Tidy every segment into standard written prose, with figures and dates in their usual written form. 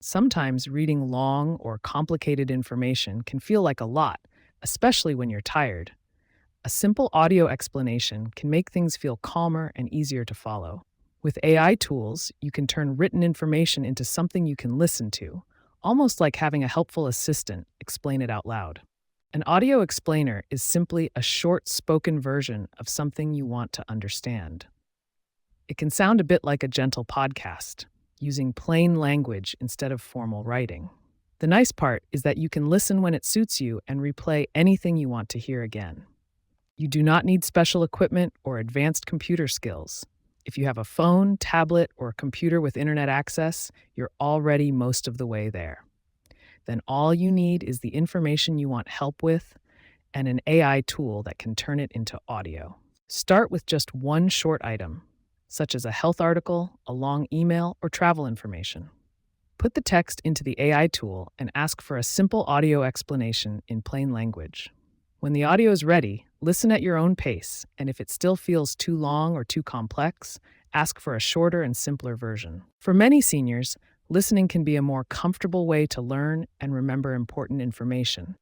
Sometimes reading long or complicated information can feel like a lot, especially when you're tired. A simple audio explanation can make things feel calmer and easier to follow. With AI tools, you can turn written information into something you can listen to, almost like having a helpful assistant explain it out loud. An audio explainer is simply a short spoken version of something you want to understand. It can sound a bit like a gentle podcast, using plain language instead of formal writing. The nice part is that you can listen when it suits you and replay anything you want to hear again. You do not need special equipment or advanced computer skills. If you have a phone, tablet, or a computer with internet access, you're already most of the way there. Then all you need is the information you want help with and an AI tool that can turn it into audio. Start with just one short item, such as a health article, a long email, or travel information. Put the text into the AI tool and ask for a simple audio explanation in plain language. When the audio is ready, listen at your own pace, and if it still feels too long or too complex, ask for a shorter and simpler version. For many seniors, listening can be a more comfortable way to learn and remember important information.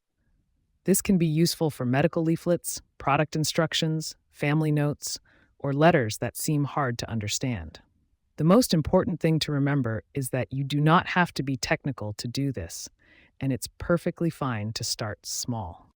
This can be useful for medical leaflets, product instructions, family notes, or letters that seem hard to understand. The most important thing to remember is that you do not have to be technical to do this, and it's perfectly fine to start small.